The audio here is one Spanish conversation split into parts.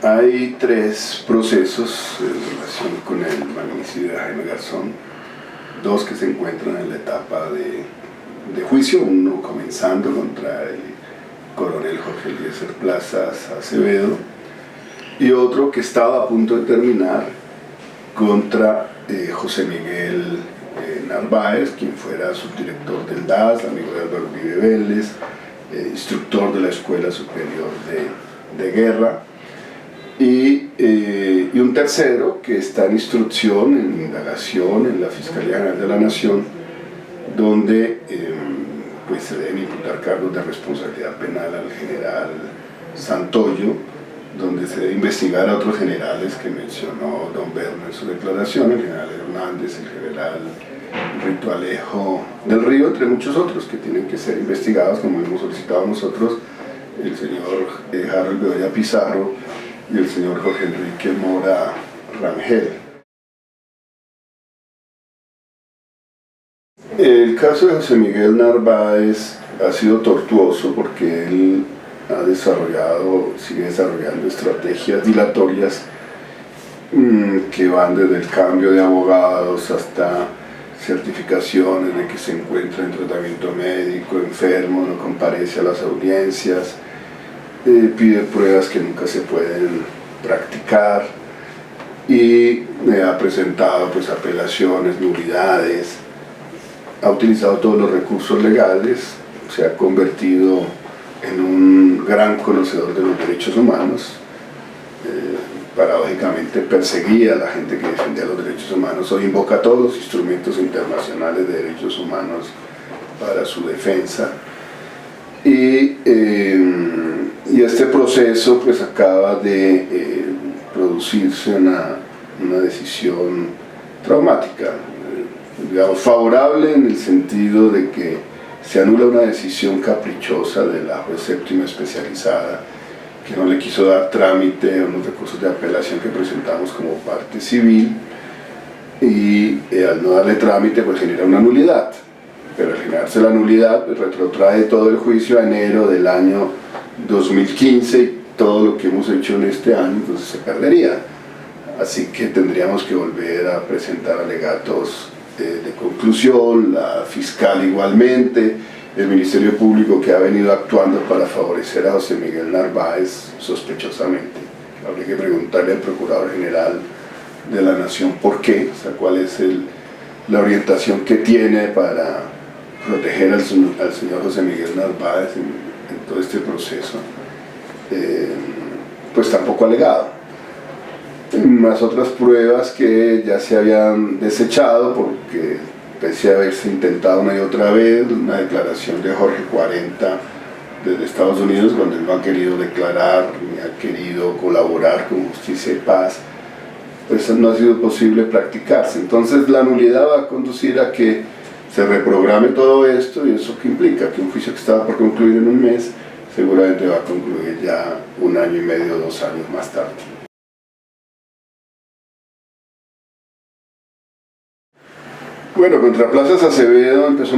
Hay tres procesos en relación con el magnicidio de Jaime Garzón, dos que se encuentran en la etapa de juicio, uno comenzando contra el coronel Jorge Eliezer Plazas Acevedo y otro que estaba a punto de terminar contra José Miguel Narváez, quien fuera subdirector del DAS, amigo de Álvaro Uribe Vélez, instructor de la Escuela Superior de Guerra, y un tercero que está en instrucción, en indagación en la Fiscalía General de la Nación, donde pues se deben imputar cargos de responsabilidad penal al general Santoyo, donde se debe investigar a otros generales que mencionó don Berno en su declaración, el general Hernández, el general Rito Alejo del Río, entre muchos otros que tienen que ser investigados, como hemos solicitado nosotros, el señor Harold Bedoya Pizarro y el señor Jorge Enrique Mora Rangel. El caso de José Miguel Narváez ha sido tortuoso porque él sigue desarrollando estrategias dilatorias que van desde el cambio de abogados hasta certificaciones de que se encuentra en tratamiento médico, enfermo, no comparece a las audiencias, pide pruebas que nunca se pueden practicar y ha presentado pues apelaciones, nulidades, ha utilizado todos los recursos legales, se ha convertido en un gran conocedor de los derechos humanos. Paradójicamente perseguía a la gente que defendía los derechos humanos, hoy invoca todos los instrumentos internacionales de derechos humanos para su defensa. Y este proceso pues acaba de producirse una decisión traumática, digamos favorable en el sentido de que se anula una decisión caprichosa de la juez séptima especializada que no le quiso dar trámite a unos recursos de apelación que presentamos como parte civil y al no darle trámite pues genera una nulidad, pero al generarse la nulidad pues retrotrae todo el juicio a enero del año 2015 y todo lo que hemos hecho en este año entonces se perdería, así que tendríamos que volver a presentar alegatos de conclusión, la fiscal igualmente, el Ministerio Público que ha venido actuando para favorecer a José Miguel Narváez sospechosamente. Habría que preguntarle al Procurador General de la Nación por qué, o sea, cuál es la orientación que tiene para proteger al señor José Miguel Narváez en todo este proceso, pues tampoco alegado. Más otras pruebas que ya se habían desechado porque pese a haberse intentado una y otra vez, una declaración de Jorge 40 desde Estados Unidos cuando él no ha querido declarar ni ha querido colaborar con Justicia y Paz, pues no ha sido posible practicarse. Entonces la nulidad va a conducir a que se reprograme todo esto y eso que implica que un juicio que estaba por concluir en un mes seguramente va a concluir ya 1 año y medio, 2 años más tarde. Bueno, contra Plazas Acevedo empezó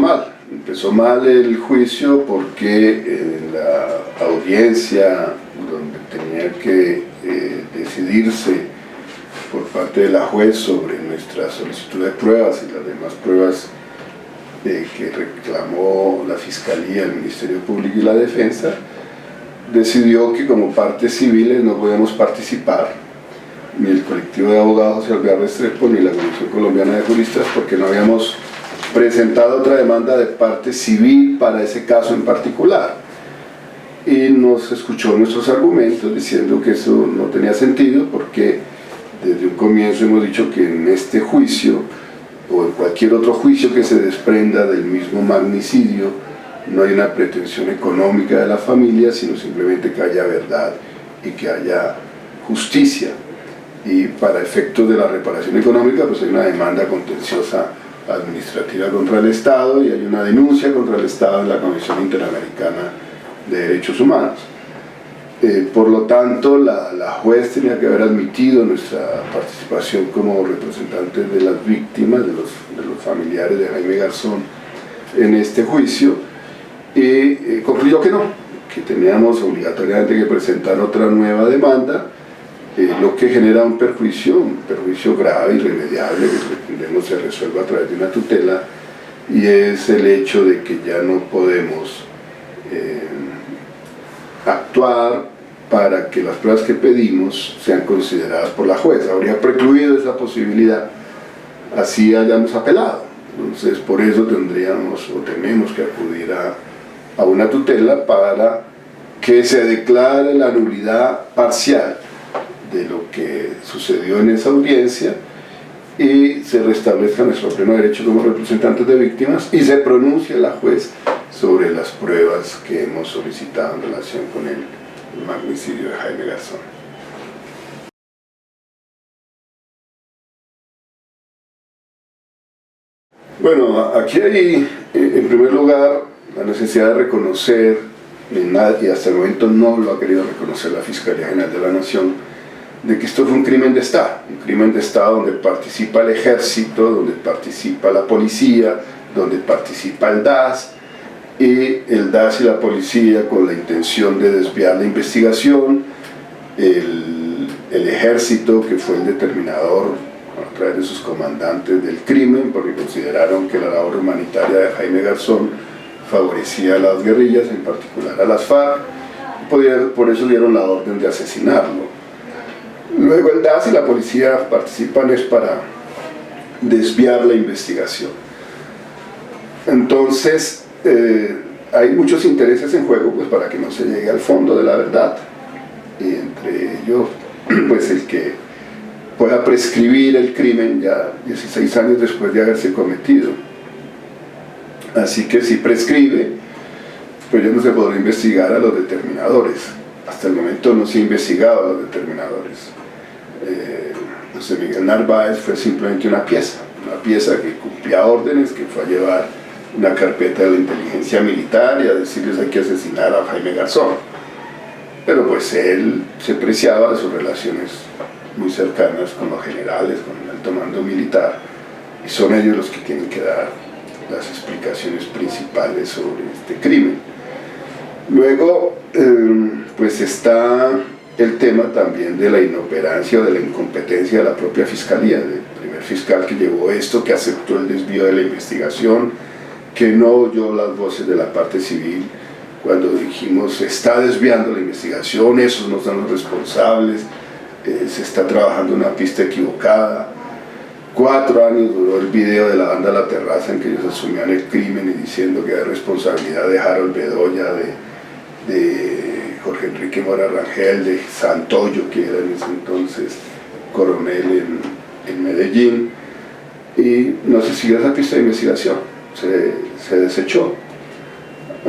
mal el juicio porque en la audiencia donde tenía que decidirse por parte de la juez sobre nuestra solicitud de pruebas y las demás pruebas que reclamó la Fiscalía, el Ministerio Público y la Defensa, decidió que como partes civiles no podíamos participar ni el colectivo de abogados José Alvear Restrepo ni la Comisión Colombiana de Juristas porque no habíamos presentado otra demanda de parte civil para ese caso en particular y nos escuchó nuestros argumentos diciendo que eso no tenía sentido porque desde un comienzo hemos dicho que en este juicio o en cualquier otro juicio que se desprenda del mismo magnicidio no hay una pretensión económica de la familia sino simplemente que haya verdad y que haya justicia. Y para efectos de la reparación económica pues hay una demanda contenciosa administrativa contra el Estado y hay una denuncia contra el Estado en la Comisión Interamericana de Derechos Humanos. Por lo tanto la juez tenía que haber admitido nuestra participación como representantes de las víctimas, de los familiares de Jaime Garzón en este juicio y concluyó que no, que teníamos obligatoriamente que presentar otra nueva demanda lo que genera un perjuicio grave, irremediable, que pretendemos se resuelva a través de una tutela, y es el hecho de que ya no podemos actuar para que las pruebas que pedimos sean consideradas por la jueza. Habría precluido esa posibilidad, así hayamos apelado. Entonces, por eso tendríamos o tenemos que acudir a una tutela para que se declare la nulidad parcial de lo que sucedió en esa audiencia y se restablezca nuestro pleno derecho como representantes de víctimas y se pronuncie la juez sobre las pruebas que hemos solicitado en relación con el magnicidio de Jaime Garzón. Bueno, aquí hay, en primer lugar, la necesidad de reconocer, y hasta el momento no lo ha querido reconocer la Fiscalía General de la Nación, de que esto fue un crimen de Estado donde participa el ejército, donde participa la policía, donde participa el DAS, y el DAS y la policía con la intención de desviar la investigación, el ejército que fue el determinador a través de sus comandantes del crimen, porque consideraron que la labor humanitaria de Jaime Garzón favorecía a las guerrillas, en particular a las FARC, por eso dieron la orden de asesinarlo. Luego el DAS y la policía participan es para desviar la investigación. Entonces, hay muchos intereses en juego pues, para que no se llegue al fondo de la verdad. Y entre ellos, pues el que pueda prescribir el crimen ya 16 años después de haberse cometido. Así que si prescribe, pues ya no se podrá investigar a los determinadores. Hasta el momento no se ha investigado a los determinadores. José Miguel Narváez fue simplemente una pieza que cumplía órdenes, que fue a llevar una carpeta de la inteligencia militar y a decirles hay que asesinar a Jaime Garzón. Pero pues él se preciaba de sus relaciones muy cercanas con los generales, con el alto mando militar, y son ellos los que tienen que dar las explicaciones principales sobre este crimen. Luego, pues está el tema también de la inoperancia o de la incompetencia de la propia Fiscalía, del primer fiscal que llevó esto, que aceptó el desvío de la investigación, que no oyó las voces de la parte civil cuando dijimos se está desviando la investigación, esos no son los responsables, se está trabajando una pista equivocada. 4 años duró el video de la banda La Terraza en que ellos asumían el crimen y diciendo que era responsabilidad de Harold Bedoya, de Jorge Enrique Mora Rangel, de Santoyo, que era en ese entonces coronel en Medellín, y no se siguió esa pista de investigación, se desechó.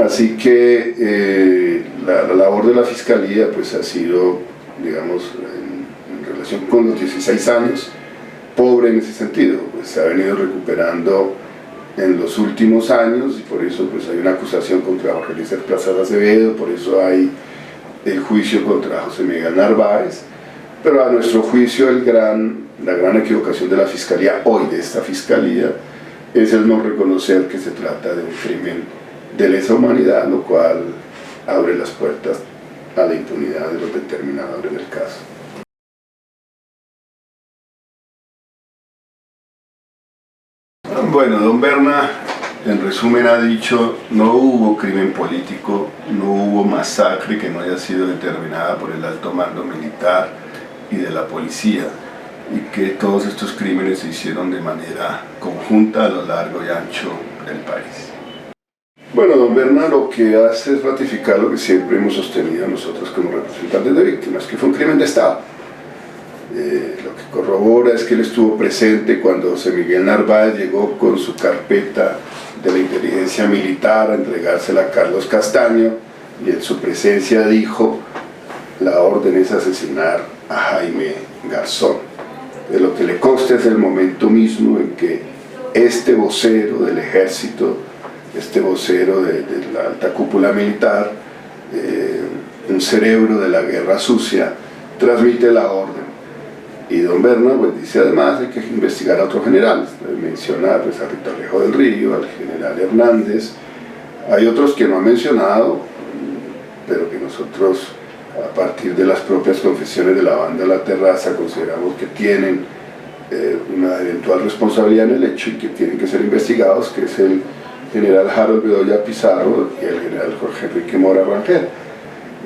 Así que la labor de la Fiscalía pues ha sido, digamos, en relación con los 16 años, pobre en ese sentido, pues se ha venido recuperando en los últimos años y por eso pues hay una acusación contra Jorge Eliezer Plaza Acevedo, por eso hay el juicio contra José Miguel Narváez, pero a nuestro juicio la gran equivocación de la Fiscalía, hoy de esta Fiscalía, es el no reconocer que se trata de un crimen de lesa humanidad, lo cual abre las puertas a la impunidad de los determinadores del caso. Bueno, don Berna, en resumen ha dicho, no hubo crimen político, no hubo masacre que no haya sido determinada por el alto mando militar y de la policía, y que todos estos crímenes se hicieron de manera conjunta a lo largo y ancho del país. Bueno, don Berna lo que hace es ratificar lo que siempre hemos sostenido nosotros como representantes de víctimas, que fue un crimen de Estado. Lo que corrobora es que él estuvo presente cuando José Miguel Narváez llegó con su carpeta de la inteligencia militar a entregársela a Carlos Castaño, y en su presencia dijo: la orden es asesinar a Jaime Garzón. De lo que le consta es el momento mismo en que este vocero del ejército, este vocero de la alta cúpula militar, un cerebro de la guerra sucia, transmite la orden. Y don Berna pues dice además hay que investigar a otros generales, menciona pues, a Rita Alejo del Río, al general Hernández, hay otros que no ha mencionado, pero que nosotros a partir de las propias confesiones de la banda La Terraza, consideramos que tienen una eventual responsabilidad en el hecho y que tienen que ser investigados, que es el general Harold Bedoya Pizarro y el general Jorge Enrique Mora Rangel.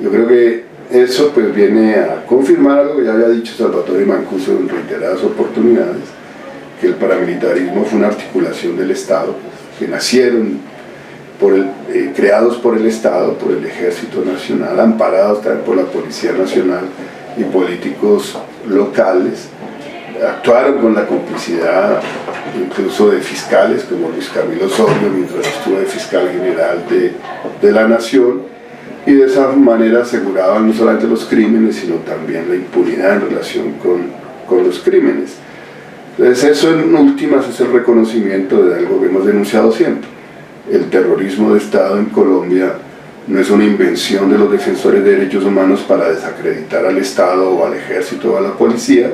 Yo creo que eso pues viene a confirmar algo que ya había dicho Salvatore Mancuso en reiteradas oportunidades, que el paramilitarismo fue una articulación del Estado, que nacieron creados por el Estado, por el Ejército Nacional, amparados también por la Policía Nacional y políticos locales, actuaron con la complicidad incluso de fiscales como Luis Camilo Osorio mientras estuvo de fiscal general de la Nación, y de esa manera aseguraban no solamente los crímenes sino también la impunidad en relación con los crímenes. Entonces eso en últimas es el reconocimiento de algo que hemos denunciado siempre. El terrorismo de Estado en Colombia no es una invención de los defensores de derechos humanos para desacreditar al Estado o al ejército o a la policía,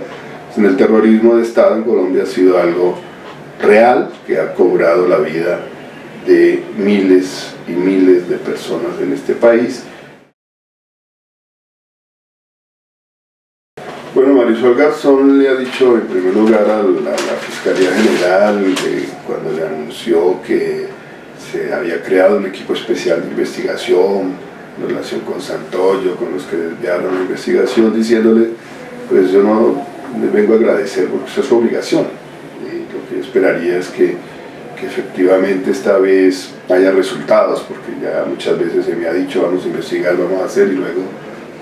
sino el terrorismo de Estado en Colombia ha sido algo real que ha cobrado la vida de miles y miles de personas en este país. Bueno, Marisol Garzón le ha dicho en primer lugar a la Fiscalía General cuando le anunció que se había creado un equipo especial de investigación en relación con Santoyo, con los que desviaron la investigación, diciéndole, pues yo no les vengo a agradecer porque eso es su obligación, y lo que yo esperaría es que efectivamente esta vez haya resultados, porque ya muchas veces se me ha dicho vamos a investigar, vamos a hacer, y luego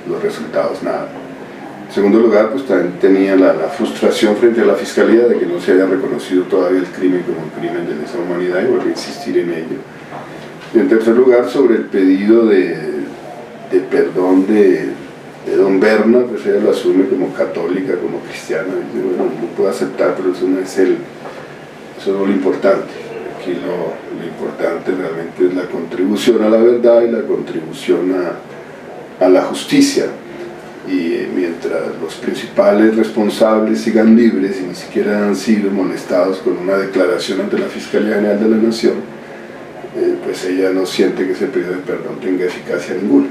los resultados nada. En segundo lugar, pues también tenía la frustración frente a la Fiscalía de que no se haya reconocido todavía el crimen como un crimen de lesa humanidad, y vuelve a insistir en ello. Y en tercer lugar, sobre el pedido de perdón de don Berna, pues ella lo asume como católica, como cristiana, y dice, bueno, lo puedo aceptar, pero eso no es lo importante. Aquí lo importante realmente es la contribución a la verdad y la contribución a la justicia. Y mientras los principales responsables sigan libres y ni siquiera han sido molestados con una declaración ante la Fiscalía General de la Nación, pues ella no siente que ese pedido de perdón tenga eficacia ninguna.